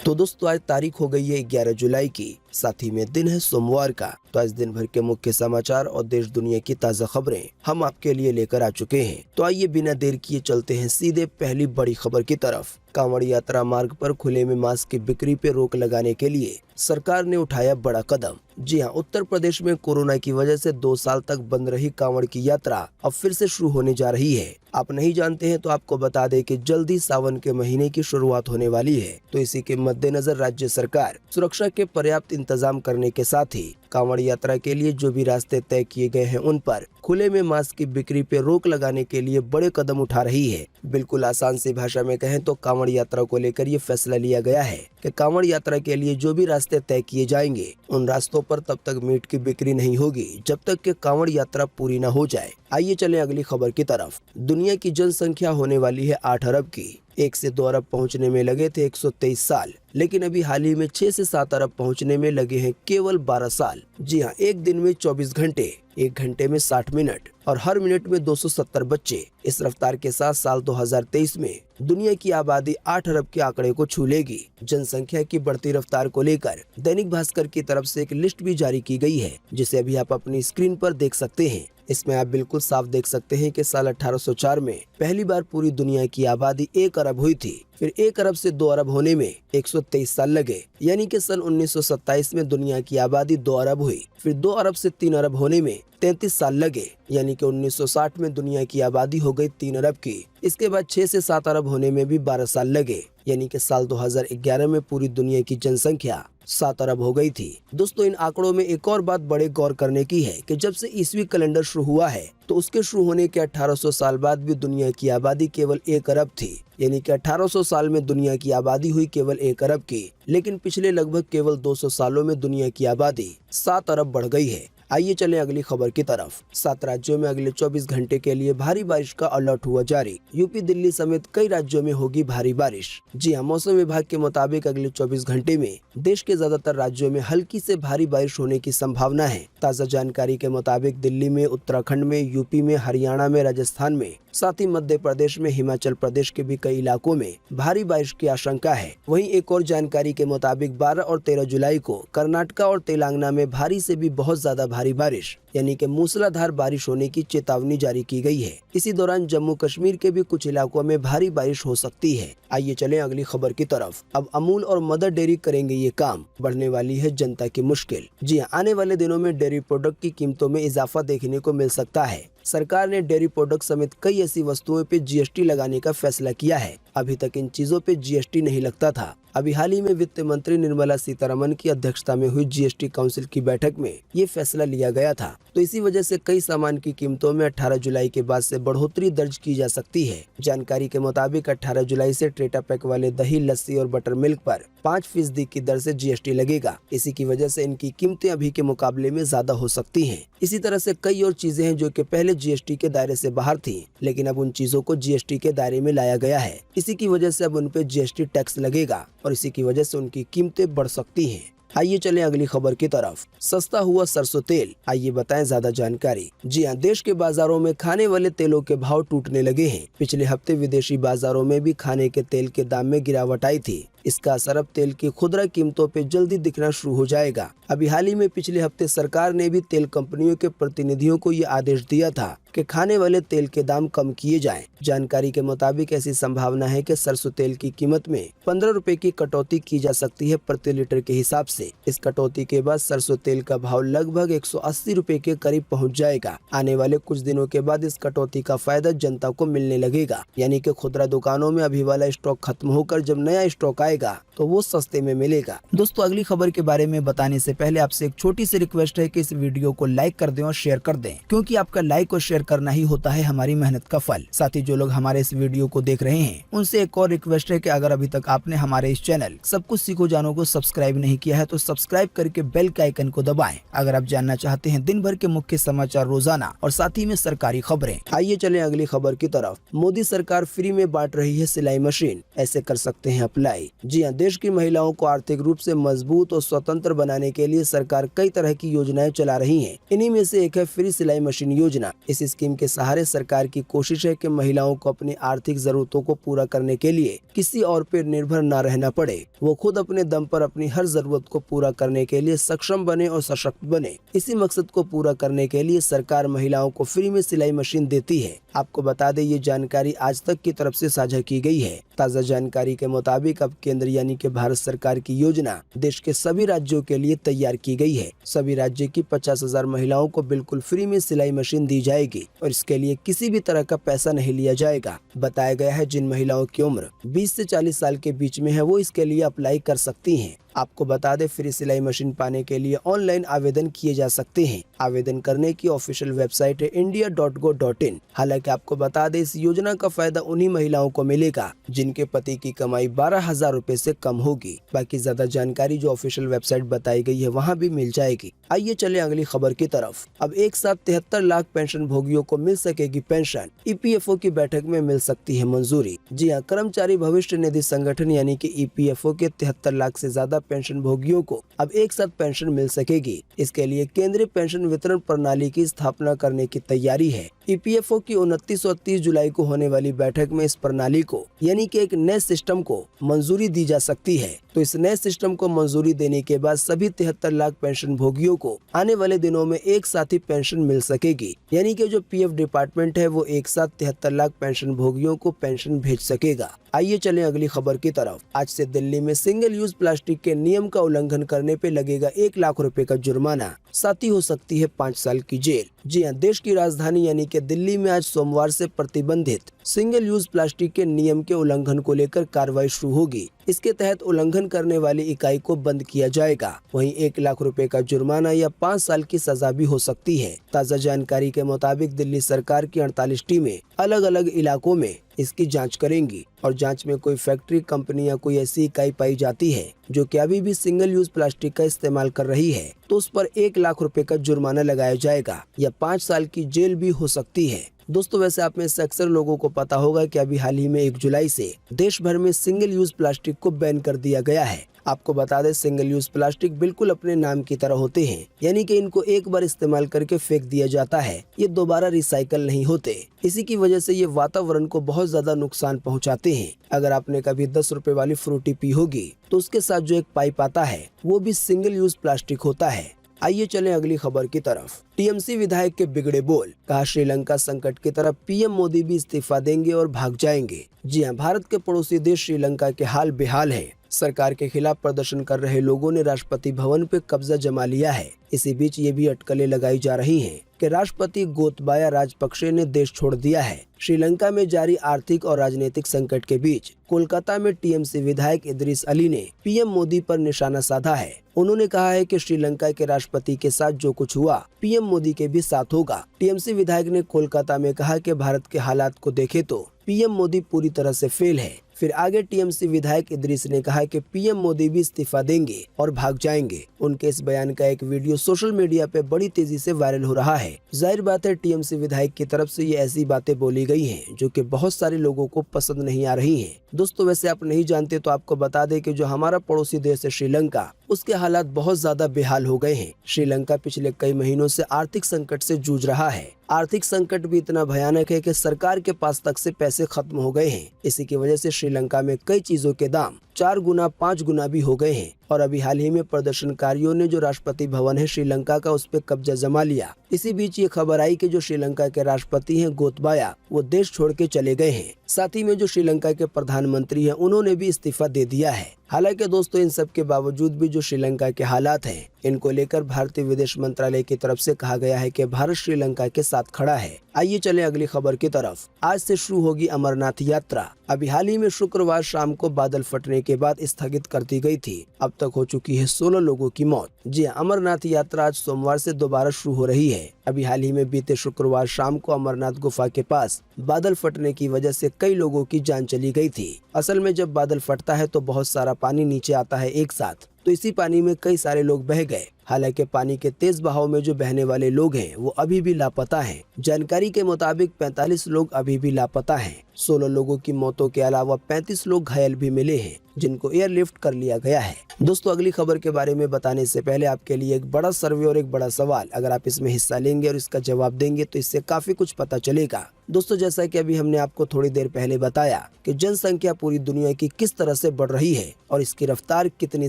तो दोस्तों आज तारीख हो गई है 11 जुलाई की, साथ ही में दिन है सोमवार का। तो आज दिन भर के मुख्य समाचार और देश दुनिया की ताज़ा खबरें हम आपके लिए लेकर आ चुके हैं। तो आइए बिना देर किए चलते हैं सीधे पहली बड़ी खबर की तरफ। कांवड़ यात्रा मार्ग पर खुले में मास्क की बिक्री पे रोक लगाने के लिए सरकार ने उठाया बड़ा कदम। जी हां, उत्तर प्रदेश में कोरोना की वजह से 2 साल तक बंद रही कांवड़ की यात्रा अब फिर से शुरू होने जा रही है। आप नहीं जानते हैं तो आपको बता दें कि जल्दी सावन के महीने की शुरुआत होने वाली है। तो इसी के मद्देनजर राज्य सरकार सुरक्षा के पर्याप्त इंतजाम करने के साथ ही कांवड़ यात्रा के लिए जो भी रास्ते तय किए गए हैं उन पर खुले में मास्क की बिक्री पे रोक लगाने के लिए बड़े कदम उठा रही है। बिल्कुल आसान सी भाषा में कहें तो कांवड़ यात्रा को लेकर ये फैसला लिया गया है कि कांवड़ यात्रा के लिए जो भी रास्ते तय किए जाएंगे उन रास्तों पर तब तक मीट की बिक्री नहीं होगी जब तक कि कांवड़ यात्रा पूरी न हो जाए। आइए चलें अगली खबर की तरफ। दुनिया की जनसंख्या होने वाली है 8 अरब की। 1 से 2 अरब पहुंचने में लगे थे 123 साल, लेकिन अभी हाल ही में 6 से 7 अरब पहुंचने में लगे हैं केवल 12 साल। जी हां, एक दिन में 24 घंटे, 1 घंटे में 60 मिनट और हर मिनट में 270 बच्चे। इस रफ्तार के साथ साल 2023 में दुनिया की आबादी 8 अरब के आंकड़े को छू लेगी। जनसंख्या की बढ़ती रफ्तार को लेकर दैनिक भास्कर की तरफ से एक लिस्ट भी जारी की गई है, जिसे अभी आप अपनी स्क्रीन पर देख सकते हैं। इसमें आप बिल्कुल साफ देख सकते हैं कि साल 1804 में पहली बार पूरी दुनिया की आबादी 1 अरब हुई थी। फिर 1 अरब से 2 अरब होने में 123 साल लगे, यानी कि सन 1927 में दुनिया की आबादी 2 अरब हुई। फिर 2 अरब से 3 अरब होने में 33 साल लगे, यानी कि 1960 में दुनिया की आबादी हो गई 3 अरब की। इसके बाद 6 से 7 अरब होने में भी 12 साल लगे, यानी कि साल 2011 में पूरी दुनिया की जनसंख्या 7 अरब हो गई थी। दोस्तों इन आंकड़ों में एक और बात बड़े गौर करने की है कि जब से ईसवी कैलेंडर शुरू हुआ है तो उसके शुरू होने के 1800 साल बाद भी दुनिया की आबादी केवल 1 अरब थी, यानी कि 1800 साल में दुनिया की आबादी हुई केवल 1 अरब की। लेकिन पिछले लगभग केवल 200 सालों में दुनिया की आबादी 7 अरब बढ़ गई है। आइए चलें अगली खबर की तरफ। 7 राज्यों में अगले 24 घंटे के लिए भारी बारिश का अलर्ट हुआ जारी। यूपी, दिल्ली समेत कई राज्यों में होगी भारी बारिश। जी हां, मौसम विभाग के मुताबिक अगले 24 घंटे में देश के ज्यादातर राज्यों में हल्की से भारी बारिश होने की संभावना है। ताज़ा जानकारी के मुताबिक दिल्ली में, उत्तराखंड में, यूपी में, हरियाणा में, राजस्थान में, साथ ही मध्य प्रदेश में, हिमाचल प्रदेश के भी कई इलाकों में भारी बारिश की आशंका है। वहीं एक और जानकारी के मुताबिक 12 और 13 जुलाई को कर्नाटका और तेलंगाना में भारी से भी बहुत ज्यादा भारी बारिश यानी कि मूसलाधार बारिश होने की चेतावनी जारी की गई है। इसी दौरान जम्मू कश्मीर के भी कुछ इलाकों में भारी बारिश हो सकती है। आइए चलें अगली खबर की तरफ। अब अमूल और मदर डेयरी करेंगे ये काम, बढ़ने वाली है जनता की मुश्किल। जी हां, आने वाले दिनों में डेयरी प्रोडक्ट की कीमतों में इजाफा देखने को मिल सकता है। सरकार ने डेयरी प्रोडक्ट समेत कई ऐसी वस्तुओं पे जीएसटी लगाने का फैसला किया है। अभी तक इन चीजों पे जीएसटी नहीं लगता था। अभी हाल ही में वित्त मंत्री निर्मला सीतारमण की अध्यक्षता में हुई जीएसटी काउंसिल की बैठक में ये फैसला लिया गया था। तो इसी वजह से कई सामान की कीमतों में 18 जुलाई के बाद से बढ़ोतरी दर्ज की जा सकती है। जानकारी के मुताबिक 18 जुलाई से ट्रेटा पैक वाले दही, लस्सी और बटर मिल्क पर 5% की दर से जीएसटी लगेगा। इसी की वजह से इनकी कीमतें अभी के मुकाबले में ज्यादा हो सकती हैं। इसी तरह से कई और चीजें हैं जो कि पहले जीएसटी के दायरे से बाहर थी, लेकिन अब उन चीजों को जीएसटी के दायरे में लाया गया है। इसी की वजह से अब उन पे जीएसटी टैक्स लगेगा और इसी की वजह से उनकी कीमतें बढ़ सकती हैं। आइए चलें अगली खबर की तरफ। सस्ता हुआ सरसों तेल, आइए बताएं ज्यादा जानकारी। जी हां, देश के बाजारों में खाने वाले तेलों के भाव टूटने लगे हैं। पिछले हफ्ते विदेशी बाजारों में भी खाने के तेल के दाम में गिरावट आई थी। इसका असर अब तेल की खुदरा कीमतों पे जल्दी दिखना शुरू हो जाएगा। अभी हाल ही में पिछले हफ्ते सरकार ने भी तेल कंपनियों के प्रतिनिधियों को ये आदेश दिया था कि खाने वाले तेल के दाम कम किए जाएं। जानकारी के मुताबिक ऐसी संभावना है कि सरसों तेल की कीमत में 15 रुपए की कटौती की जा सकती है प्रति लीटर के हिसाब से। इस कटौती के बाद सरसों तेल का भाव लगभग 180 रुपए के करीब पहुंच जाएगा। आने वाले कुछ दिनों के बाद इस कटौती का फायदा जनता को मिलने लगेगा, यानी कि खुदरा दुकानों में अभी वाला स्टॉक खत्म होकर जब नया स्टॉक आएगा तो वो सस्ते में मिलेगा। दोस्तों अगली खबर के बारे में बताने से पहले आपसे एक छोटी सी रिक्वेस्ट है कि इस वीडियो को लाइक कर दें और शेयर कर दें, क्योंकि आपका लाइक और शेयर करना ही होता है हमारी मेहनत का फल। साथ ही जो लोग हमारे इस वीडियो को देख रहे हैं उनसे एक और रिक्वेस्ट है कि अगर अभी तक आपने हमारे इस चैनल सब कुछ सीखो जानो को सब्सक्राइब नहीं किया है तो सब्सक्राइब करके बेल के आइकन को दबाएं। अगर आप जानना चाहते हैं दिन भर के मुख्य समाचार रोजाना और साथ ही में सरकारी खबरें। आइए चलें अगली खबर की तरफ। मोदी सरकार फ्री में बांट रही है सिलाई मशीन, ऐसे कर सकते हैं अप्लाई। जी हाँ, देश की महिलाओं को आर्थिक रूप से मजबूत और स्वतंत्र बनाने के लिए सरकार कई तरह की योजनाएं चला रही है। इन्हीं में से एक है फ्री सिलाई मशीन योजना। इस स्कीम के सहारे सरकार की कोशिश है कि महिलाओं को अपनी आर्थिक जरूरतों को पूरा करने के लिए किसी और पर निर्भर न रहना पड़े। वो खुद अपने दम पर अपनी हर जरूरत को पूरा करने के लिए सक्षम बने और सशक्त बने। इसी मकसद को पूरा करने के लिए सरकार महिलाओं को फ्री में सिलाई मशीन देती है। आपको बता दें, ये जानकारी आज तक की तरफ से साझा की गई है। ताज़ा जानकारी के मुताबिक अब केंद्र यानी कि भारत सरकार की योजना देश के सभी राज्यों के लिए तैयार की गई है। सभी राज्य की 50,000 महिलाओं को बिल्कुल फ्री में सिलाई मशीन दी जाएगी और इसके लिए किसी भी तरह का पैसा नहीं लिया जाएगा। बताया गया है जिन महिलाओं की उम्र 20 से 40 साल के बीच में है वो इसके लिए अप्लाई कर सकती हैं। आपको बता दें, फ्री सिलाई मशीन पाने के लिए ऑनलाइन आवेदन किए जा सकते हैं। आवेदन करने की ऑफिशियल वेबसाइट है india.go.in। हालांकि आपको बता दें, इस योजना का फायदा उन्हीं महिलाओं को मिलेगा जिनके पति की कमाई 12,000 रुपए से कम होगी। बाकी ज्यादा जानकारी जो ऑफिशियल वेबसाइट बताई गई है वहाँ भी मिल जाएगी। आइए चले अगली खबर की तरफ। अब एक साथ 73 लाख पेंशन भोगियों को मिल सकेगी पेंशन। EPFO की बैठक में मिल सकती है मंजूरी। जी हाँ, कर्मचारी भविष्य निधि संगठन यानी कि EPFO के 73 लाख से ज्यादा पेंशन भोगियों को अब एक साथ पेंशन मिल सकेगी। इसके लिए केंद्रीय पेंशन वितरण प्रणाली की स्थापना करने की तैयारी है। EPFO की 29 और 30 जुलाई को होने वाली बैठक में इस प्रणाली को यानी कि एक नए सिस्टम को मंजूरी दी जा सकती है। तो इस नए सिस्टम को मंजूरी देने के बाद सभी 73 लाख पेंशन भोगियों को आने वाले दिनों में एक साथ ही पेंशन मिल सकेगी। यानी कि जो PF डिपार्टमेंट है वो एक साथ 73 लाख पेंशन भोगियों को पेंशन भेज सकेगा। आइए चलें अगली खबर की तरफ। आज से दिल्ली में सिंगल यूज प्लास्टिक के नियम का उल्लंघन करने पे लगेगा 1 लाख रुपए का जुर्माना, साथ ही हो सकती है 5 साल की जेल। जी हाँ, देश की राजधानी यानी कि दिल्ली में आज सोमवार से प्रतिबंधित सिंगल यूज प्लास्टिक के नियम के उल्लंघन को लेकर कार्रवाई शुरू होगी। इसके तहत उल्लंघन करने वाली इकाई को बंद किया जाएगा। वहीं 1 लाख रुपए का जुर्माना या 5 साल की सजा भी हो सकती है। ताज़ा जानकारी के मुताबिक दिल्ली सरकार की 48 टीमें अलग अलग इलाकों में इसकी जांच करेंगी और जांच में कोई फैक्ट्री, कंपनी या कोई ऐसी इकाई पाई जाती है जो कि अभी भी सिंगल यूज प्लास्टिक का इस्तेमाल कर रही है तो उस पर 1 लाख रुपए का जुर्माना लगाया जाएगा या 5 साल की जेल भी हो सकती है। दोस्तों, वैसे आप में से अक्सर लोगों को पता होगा कि अभी हाल ही में 1 जुलाई से देश भर में सिंगल यूज प्लास्टिक को बैन कर दिया गया है। आपको बता दें, सिंगल यूज प्लास्टिक बिल्कुल अपने नाम की तरह होते हैं, यानी कि इनको एक बार इस्तेमाल करके फेंक दिया जाता है, ये दोबारा रिसाइकल नहीं होते। इसी की वजह से ये वातावरण को बहुत ज्यादा नुकसान पहुंचाते हैं। अगर आपने कभी 10 रुपए वाली फ्रूटी पी होगी तो उसके साथ जो एक पाइप आता है वो भी सिंगल यूज प्लास्टिक होता है। आइए चलें अगली खबर की तरफ। TMC विधायक के बिगड़े बोल, कहा श्रीलंका संकट की तरफ PM मोदी भी इस्तीफा देंगे और भाग जाएंगे। जी हां, भारत के पड़ोसी देश श्रीलंका के हाल बेहाल है। सरकार के खिलाफ प्रदर्शन कर रहे लोगों ने राष्ट्रपति भवन पे कब्जा जमा लिया है। इसी बीच ये भी अटकलें लगाई जा रही हैं कि राष्ट्रपति गोतबाया राजपक्षे ने देश छोड़ दिया है। श्रीलंका में जारी आर्थिक और राजनीतिक संकट के बीच कोलकाता में TMC विधायक इदरीस अली ने PM मोदी पर निशाना साधा है। उन्होंने कहा है कि श्रीलंका के राष्ट्रपति के साथ जो कुछ हुआ PM मोदी के भी साथ होगा। TMC विधायक ने कोलकाता में कहा कि भारत के हालात को देखे तो PM मोदी पूरी तरह से फेल है। फिर आगे TMC विधायक इदरीस ने कहा कि PM मोदी भी इस्तीफा देंगे और भाग जाएंगे। उनके इस बयान का एक वीडियो सोशल मीडिया पे बड़ी तेजी से वायरल हो रहा है। जाहिर बात है, TMC विधायक की तरफ से ये ऐसी बातें बोली गई हैं जो कि बहुत सारे लोगों को पसंद नहीं आ रही हैं। दोस्तों, वैसे आप नहीं जानते तो आपको बता दें कि जो हमारा पड़ोसी देश है श्रीलंका, उसके हालात बहुत ज्यादा बेहाल हो गए हैं। श्रीलंका पिछले कई महीनों से आर्थिक संकट से जूझ रहा है। आर्थिक संकट भी इतना भयानक है कि सरकार के पास तक से पैसे खत्म हो गए हैं। इसी की वजह से श्रीलंका में कई चीजों के दाम 4 गुना 5 गुना भी हो गए हैं। और अभी हाल ही में प्रदर्शनकारियों ने जो राष्ट्रपति भवन है श्रीलंका का, उस पर कब्जा जमा लिया। इसी बीच ये खबर आई कि जो श्रीलंका के राष्ट्रपति हैं गोतबाया, वो देश छोड़ के चले गए हैं। साथ ही में जो श्रीलंका के प्रधानमंत्री हैं उन्होंने भी इस्तीफा दे दिया है। हालांकि दोस्तों, इन सब के बावजूद भी जो श्रीलंका के हालात हैं, इनको लेकर भारतीय विदेश मंत्रालय की तरफ से कहा गया है कि भारत श्रीलंका के साथ खड़ा है। आइए चले अगली खबर की तरफ। आज से शुरू होगी अमरनाथ यात्रा। अभी हाल ही में शुक्रवार शाम को बादल फटने के बाद स्थगित कर दी गई थी। अब तक हो चुकी है 16 लोगों की मौत। जी हाँ, अमरनाथ यात्रा आज सोमवार से दोबारा शुरू हो रही है। अभी हाल ही में बीते शुक्रवार शाम को अमरनाथ गुफा के पास बादल फटने की वजह से कई लोगों की जान चली गई थी। असल में जब बादल फटता है तो बहुत सारा पानी नीचे आता है एक साथ, तो इसी पानी में कई सारे लोग बह गए। हालांकि पानी के तेज बहाव में जो बहने वाले लोग हैं वो अभी भी लापता हैं। जानकारी के मुताबिक 45 लोग अभी भी लापता हैं। 16 लोगों की मौतों के अलावा 35 लोग घायल भी मिले हैं। जिनको एयरलिफ्ट कर लिया गया है। दोस्तों अगली खबर के बारे में बताने से पहले आपके लिए एक बड़ा सर्वे और एक बड़ा सवाल, अगर आप इसमें हिस्सा लेंगे और इसका जवाब देंगे तो इससे काफी कुछ पता चलेगा। दोस्तों जैसा कि अभी हमने आपको थोड़ी देर पहले बताया कि जनसंख्या पूरी दुनिया की किस तरह से बढ़ रही है और इसकी रफ्तार कितनी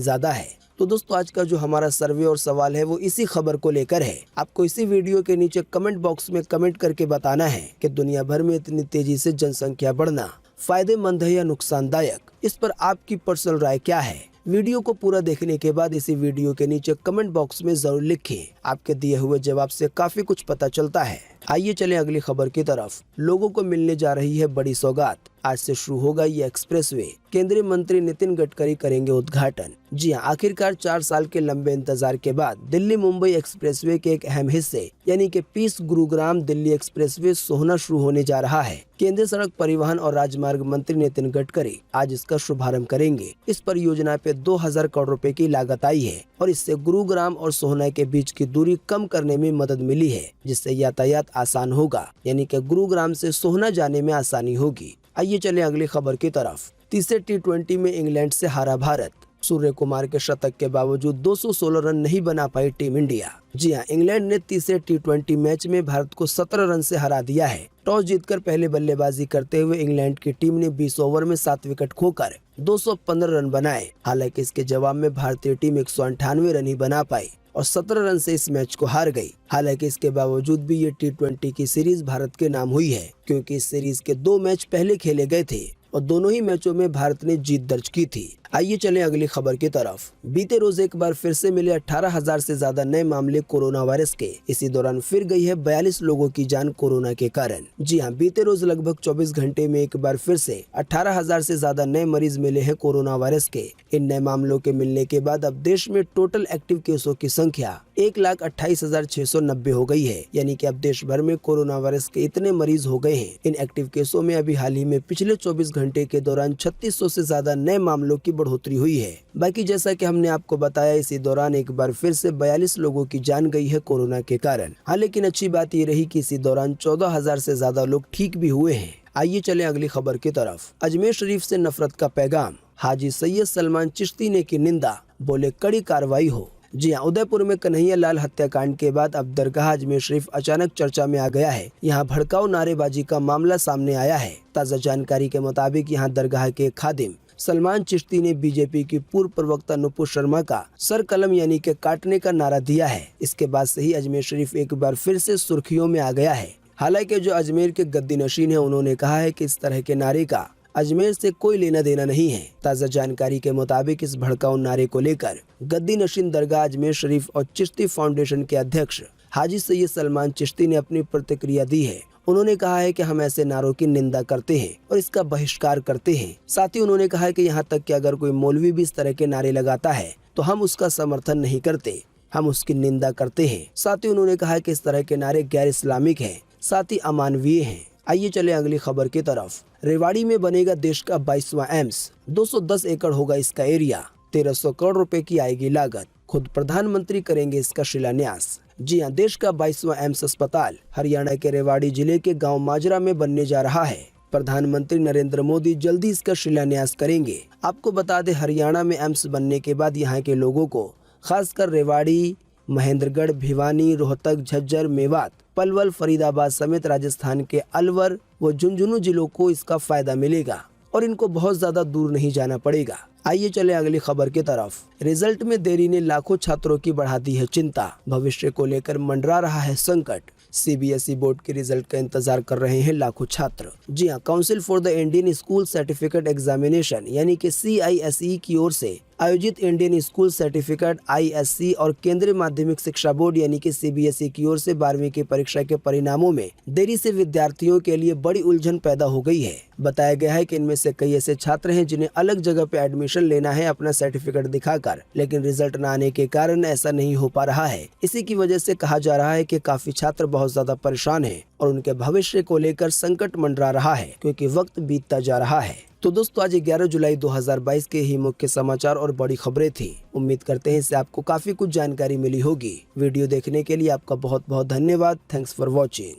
ज्यादा है, तो दोस्तों आज का जो हमारा सर्वे और सवाल है वो इसी खबर को लेकर है। आपको इसी वीडियो के नीचे कमेंट बॉक्स में कमेंट करके बताना है कि दुनिया भर में इतनी तेजी से जनसंख्या बढ़ना फायदेमंद है या नुकसानदायक। इस पर आपकी पर्सनल राय क्या है? वीडियो को पूरा देखने के बाद इसी वीडियो के नीचे कमेंट बॉक्स में जरूर लिखें। आपके दिए हुए जवाब से काफी कुछ पता चलता है। आइए चले अगली खबर की तरफ। लोगों को मिलने जा रही है बड़ी सौगात, आज से शुरू होगा ये एक्सप्रेसवे। केंद्रीय मंत्री नितिन गडकरी करेंगे उद्घाटन। जी हां, आखिरकार 4 साल के लंबे इंतजार के बाद दिल्ली मुंबई एक्सप्रेसवे के एक अहम हिस्से यानी कि पीस गुरुग्राम दिल्ली एक्सप्रेसवे सोहना शुरू होने जा रहा है। केंद्रीय सड़क परिवहन और राजमार्ग मंत्री नितिन गडकरी आज इसका शुभारंभ करेंगे। इस परियोजना पे 2000 करोड़ रुपए की लागत आई है और इससे गुरुग्राम और सोहना के बीच की दूरी कम करने में मदद मिली है, जिससे यातायात आसान होगा, यानी कि गुरुग्राम से सोहना जाने में आसानी होगी। आइए चले अगली खबर की तरफ। तीसरे T20 में इंग्लैंड से हारा भारत। सूर्य कुमार के शतक के बावजूद 216 रन नहीं बना पाई टीम इंडिया। जी हां, इंग्लैंड ने तीसरे T20 मैच में भारत को 17 रन से हरा दिया है। टॉस जीतकर पहले बल्लेबाजी करते हुए इंग्लैंड की टीम ने 20 ओवर में 7 विकेट खोकर 215 रन बनाए। हालांकि इसके जवाब में भारतीय टीम 198 रन ही बना पाई और 17 रन से इस मैच को हार गई। हालांकि इसके बावजूद भी ये T20 की सीरीज भारत के नाम हुई है, क्योंकि इस सीरीज के 2 मैच पहले खेले गए थे और दोनों ही मैचों में भारत ने जीत दर्ज की थी। आइए चलें अगली खबर की तरफ। बीते रोज एक बार फिर से मिले 18,000 से ज्यादा नए मामले कोरोना वायरस के। इसी दौरान फिर गई है 42 लोगों की जान कोरोना के कारण। जी हां, बीते रोज लगभग 24 घंटे में एक बार फिर से 18,000 से ज्यादा नए मरीज मिले हैं कोरोना वायरस के। इन नए मामलों के मिलने के बाद अब देश में टोटल एक्टिव केसों की संख्या 1,28,690 हो गई है, यानी कि अब देश भर में कोरोना वायरस के इतने मरीज हो गए हैं। इन एक्टिव केसों में अभी हाल ही में पिछले 24 घंटे के दौरान 3600 से ज्यादा नए मामलों की बढ़ोतरी हुई है। बाकी जैसा कि हमने आपको बताया, इसी दौरान एक बार फिर से 42 लोगों की जान गई है कोरोना के कारण। हाँ, लेकिन अच्छी बात ये रही कि इसी दौरान 14,000 से ज्यादा लोग ठीक भी हुए हैं। आइए चले अगली खबर की तरफ। अजमेर शरीफ से नफरत का पैगाम। हाजी सैयद सलमान चिश्ती ने की निंदा, बोले कड़ी कार्रवाई हो। जी हाँ, उदयपुर में कन्हैया लाल हत्याकांड के बाद अब दरगाह अजमेर शरीफ अचानक चर्चा में आ गया है। यहाँ भड़काऊ नारेबाजी का मामला सामने आया है। ताज़ा जानकारी के मुताबिक यहाँ दरगाह के खादिम सलमान चिश्ती ने बीजेपी की पूर्व प्रवक्ता नुपुर शर्मा का सर कलम यानी के काटने का नारा दिया है। इसके बाद से ही अजमेर शरीफ एक बार फिर से सुर्खियों में आ गया है। हालांकि जो अजमेर के गद्दी नशीन है, उन्होंने कहा है कि इस तरह के नारे का अजमेर से कोई लेना देना नहीं है। ताज़ा जानकारी के मुताबिक इस भड़काऊ नारे को लेकर गद्दी नशीन दरगाह अजमेर शरीफ और चिश्ती फाउंडेशन के अध्यक्ष हाजी सैयद सलमान चिश्ती ने अपनी प्रतिक्रिया दी है। उन्होंने कहा है कि हम ऐसे नारों की निंदा करते हैं और इसका बहिष्कार करते हैं। साथ ही उन्होंने कहा है कि यहाँ तक कि अगर कोई मौलवी भी इस तरह के नारे लगाता है तो हम उसका समर्थन नहीं करते, हम उसकी निंदा करते हैं। साथ ही उन्होंने कहा कि इस तरह के नारे गैर इस्लामिक हैं, साथ ही अमानवीय हैं। आइए चले अगली खबर की तरफ। रेवाड़ी में बनेगा देश का 22वां एम्स। 210 एकड़ होगा इसका एरिया। 1300 करोड़ रुपए की आएगी लागत। खुद प्रधानमंत्री करेंगे इसका शिलान्यास। जी हां, देश का 22वां एम्स अस्पताल हरियाणा के रेवाड़ी जिले के गांव माजरा में बनने जा रहा है। प्रधानमंत्री नरेंद्र मोदी जल्दी इसका शिलान्यास करेंगे। आपको बता दें, हरियाणा में एम्स बनने के बाद यहाँ के लोगों को, खासकर रेवाड़ी, महेंद्रगढ़, भिवानी, रोहतक, झज्जर, मेवात, पलवल, फरीदाबाद समेत राजस्थान के अलवर व झुंझुनू जिलों को इसका फायदा मिलेगा और इनको बहुत ज्यादा दूर नहीं जाना पड़ेगा। आइए चले अगली खबर की तरफ। रिजल्ट में देरी ने लाखों छात्रों की बढ़ा दी है चिंता। भविष्य को लेकर मंडरा रहा है संकट। CBSE बोर्ड के रिजल्ट का इंतजार कर रहे हैं लाखों छात्र। जी हां, council for the Indian school certificate examination यानी कि CISE की ओर से आयोजित इंडियन स्कूल सर्टिफिकेट ISC और केंद्रीय माध्यमिक शिक्षा बोर्ड यानी कि CBSE की ओर से 12वीं की परीक्षा के परिणामों में देरी से विद्यार्थियों के लिए बड़ी उलझन पैदा हो गई है। बताया गया है कि इनमें से कई ऐसे छात्र हैं जिन्हें अलग जगह पे एडमिशन लेना है अपना सर्टिफिकेट दिखाकर, लेकिन रिजल्ट न आने के कारण ऐसा नहीं हो पा रहा है। इसी की वजह से कहा जा रहा है कि काफी छात्र बहुत ज्यादा परेशान हैं और उनके भविष्य को लेकर संकट मंडरा रहा है, क्योंकि वक्त बीतता जा रहा है। तो दोस्तों, आज 11 जुलाई 2022 के ही मुख्य समाचार और बड़ी खबरें थी। उम्मीद करते हैं इससे आपको काफी कुछ जानकारी मिली होगी। वीडियो देखने के लिए आपका बहुत बहुत धन्यवाद। Thanks for watching.